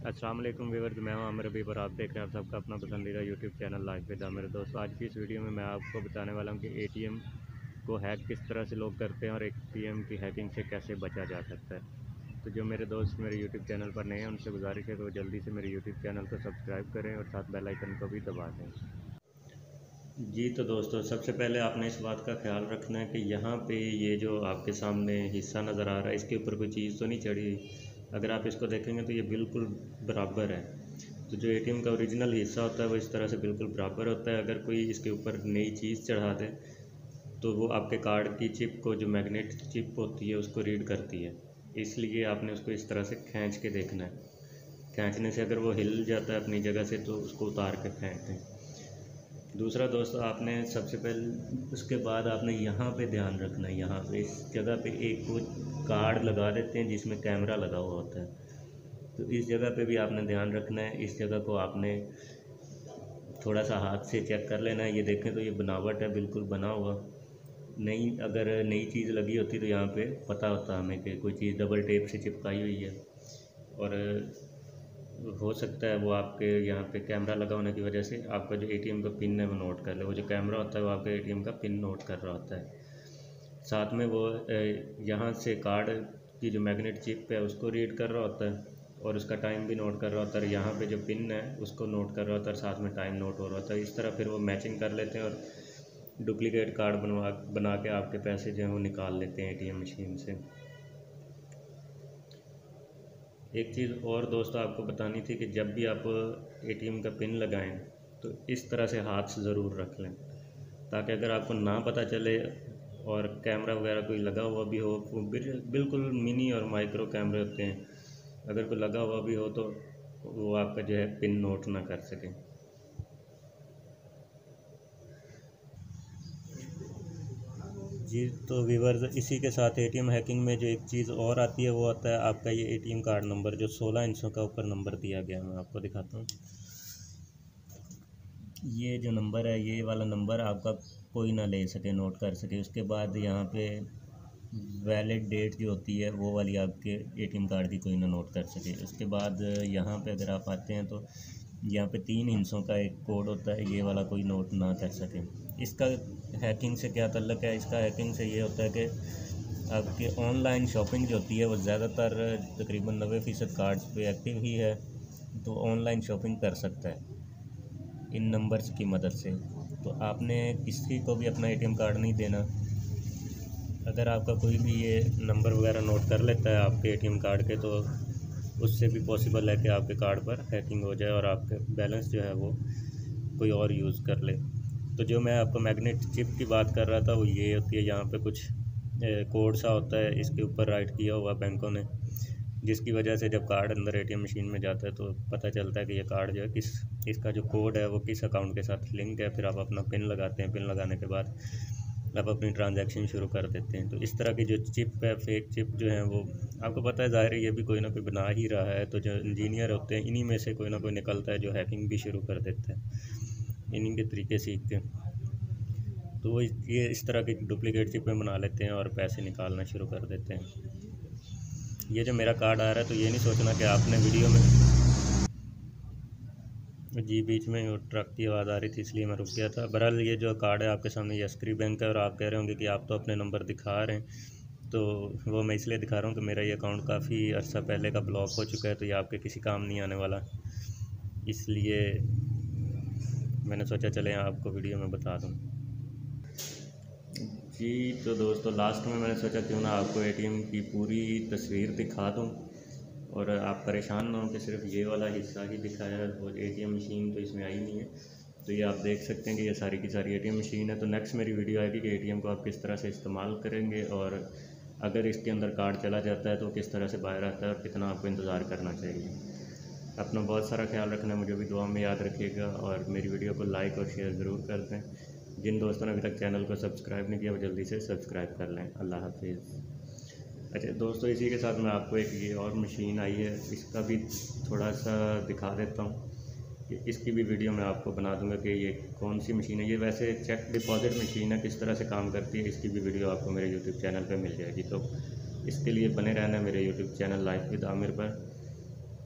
अस्सलाम वालेकुम व्यूअर्स, मैं हूं आमिर अभी और आप देख रहे हैं आप सबका अपना पसंदीदा YouTube channel life with Aamir. दोस्तों, आज की इस वीडियो में मैं आपको बताने वाला हूं कि एटीएम को हैक किस तरह से लोग करते हैं और एटीएम की हैकिंग से कैसे बचा जा सकता है। तो जो मेरे दोस्त मेरे यूट्यूब चैनल पर नए हैं उनसे गुजारिश है कि वो जल्दी से मेरे यूट्यूब चैनल को सब्सक्राइब करें और साथ बेल आइकन को भी दबा दें। जी तो दोस्तों, सबसे पहले आपने इस बात का ख्याल रखना है कि यहाँ पे ये जो आपके सामने हिस्सा नज़र आ रहा है इसके ऊपर कोई चीज़ तो नहीं चढ़ी। अगर आप इसको देखेंगे तो ये बिल्कुल बराबर है। तो जो एटीएम का ओरिजिनल हिस्सा होता है वो इस तरह से बिल्कुल बराबर होता है। अगर कोई इसके ऊपर नई चीज़ चढ़ा दे तो वो आपके कार्ड की चिप को, जो मैग्नेट चिप होती है, उसको रीड करती है। इसलिए आपने उसको इस तरह से खींच के देखना है। खींचने से अगर वो हिल जाता है अपनी जगह से तो उसको उतार के फेंक दें। दूसरा दोस्तों, आपने सबसे पहले उसके बाद आपने यहाँ पे ध्यान रखना है। यहाँ पे इस जगह पे एक वो कार्ड लगा देते हैं जिसमें कैमरा लगा हुआ होता है, तो इस जगह पे भी आपने ध्यान रखना है। इस जगह को आपने थोड़ा सा हाथ से चेक कर लेना है। ये देखें तो ये बनावट है, बिल्कुल बना हुआ। अगर नई चीज़ लगी होती तो यहाँ पे पता होता हमें कि कोई चीज़ डबल टेप से चिपकाई हुई है। और हो सकता है वो आपके यहाँ पे कैमरा लगा होने की वजह से आपका जो एटीएम का पिन है वो नोट कर ले। वो जो कैमरा होता है वो आपके एटीएम का पिन नोट कर रहा होता है। साथ में वो यहाँ से कार्ड की जो मैग्नेट चिप है उसको रीड कर रहा होता है और उसका टाइम भी नोट कर रहा होता है। यहाँ पे जो पिन है उसको नोट कर रहा होता है, साथ में टाइम नोट हो रहा होता है। इस तरह फिर वो मैचिंग कर लेते हैं और डुप्लीकेट कार्ड बना के आपके पैसे जो हैं वो निकाल लेते हैं एटीएम मशीन से। एक चीज़ और दोस्तों आपको बतानी थी कि जब भी आप एटीएम का पिन लगाएं तो इस तरह से हाथ ज़रूर रख लें, ताकि अगर आपको ना पता चले और कैमरा वगैरह कोई लगा हुआ भी हो, बिल्कुल मिनी और माइक्रो कैमरे होते हैं, अगर कोई लगा हुआ भी हो तो वो आपका जो है पिन नोट ना कर सके। जी तो व्यूअर्स, इसी के साथ एटीएम हैकिंग में जो एक चीज़ और आती है वो आता है आपका ये एटीएम कार्ड नंबर, जो 16 इंचों का ऊपर नंबर दिया गया है। मैं आपको दिखाता हूँ। ये जो नंबर है, ये वाला नंबर आपका कोई ना ले सके, नोट कर सके। उसके बाद यहाँ पे वैलिड डेट जो होती है वो वाली आपके एटीएम कार्ड की कोई ना नोट कर सके। उसके बाद यहाँ पे अगर आप आते हैं तो यहाँ पे 3 हिस्सों का एक कोड होता है, ये वाला कोई नोट ना कर सके। इसका हैकिंग से क्या ताल्लुक़ है? इसका हैकिंग से ये होता है कि आपके ऑनलाइन शॉपिंग जो होती है वो ज़्यादातर तकरीबन 90% कार्ड्स पे एक्टिव ही है, तो ऑनलाइन शॉपिंग कर सकता है इन नंबर्स की मदद से। तो आपने किसी को भी अपना एटीएम कार्ड नहीं देना। अगर आपका कोई भी ये नंबर वगैरह नोट कर लेता है आपके एटीएम कार्ड के, तो उससे भी पॉसिबल है कि आपके कार्ड पर हैकिंग हो जाए और आपके बैलेंस जो है वो कोई और यूज़ कर ले। तो जो मैं आपको मैग्नेट चिप की बात कर रहा था वो ये होती है। यहाँ पे कुछ कोड सा होता है, इसके ऊपर राइट किया हुआ बैंकों ने, जिसकी वजह से जब कार्ड अंदर एटीएम मशीन में जाता है तो पता चलता है कि ये कार्ड जो है इसका जो कोड है वो किस अकाउंट के साथ लिंक है। फिर आप अपना पिन लगाते हैं, पिन लगाने के बाद आप अपनी ट्रांजैक्शन शुरू कर देते हैं। तो इस तरह की जो चिप है, फेक चिप जो है, वो आपको पता है, ज़ाहिर है ये भी कोई ना कोई बना ही रहा है। तो जो इंजीनियर होते हैं इन्हीं में से कोई ना कोई निकलता है जो हैकिंग भी शुरू कर देता है, इन्हीं के तरीके सीख के। तो वो ये इस तरह की डुप्लीकेट चिपें बना लेते हैं और पैसे निकालना शुरू कर देते हैं। ये जो मेरा कार्ड आ रहा है तो ये नहीं सोचना कि आपने वीडियो में, जी बीच में वो ट्रक की आवाज़ आ रही थी इसलिए मैं रुक गया था। बहरहाल ये जो कार्ड है आपके सामने यस्करी बैंक है और आप कह रहे होंगे कि आप तो अपने नंबर दिखा रहे हैं, तो वो मैं इसलिए दिखा रहा हूँ कि मेरा ये अकाउंट काफ़ी अर्सा पहले का ब्लॉक हो चुका है, तो ये आपके किसी काम नहीं आने वाला, इसलिए मैंने सोचा चले आपको वीडियो में बता दूँ। जी तो दोस्तों, लास्ट में मैंने सोचा क्यों ना आपको एटीएम की पूरी तस्वीर दिखा दूँ और आप परेशान ना हो कि सिर्फ ये वाला हिस्सा ही दिखाया है, और एटीएम मशीन तो इसमें आई नहीं है। तो ये आप देख सकते हैं कि ये सारी की सारी एटीएम मशीन है। तो नेक्स्ट मेरी वीडियो आएगी कि एटीएम को आप किस तरह से इस्तेमाल करेंगे, और अगर इसके अंदर कार्ड चला जाता है तो किस तरह से बाहर आता है और कितना आपको इंतज़ार करना चाहिए। अपना बहुत सारा ख्याल रखना, मुझे भी दुआ में याद रखिएगा और मेरी वीडियो को लाइक और शेयर ज़रूर कर दें। जिन दोस्तों ने अभी तक चैनल को सब्सक्राइब नहीं किया वो जल्दी से सब्सक्राइब कर लें। अल्लाह हाफिज़। अच्छा दोस्तों, इसी के साथ मैं आपको एक ये और मशीन आई है, इसका भी थोड़ा सा दिखा देता हूँ कि इसकी भी वीडियो मैं आपको बना दूंगा कि ये कौन सी मशीन है। ये वैसे चेक डिपॉज़िट मशीन है, किस तरह से काम करती है इसकी भी वीडियो आपको मेरे यूट्यूब चैनल पर मिल जाएगी। तो इसके लिए बने रहना मेरे YouTube channel life with Aamir पर।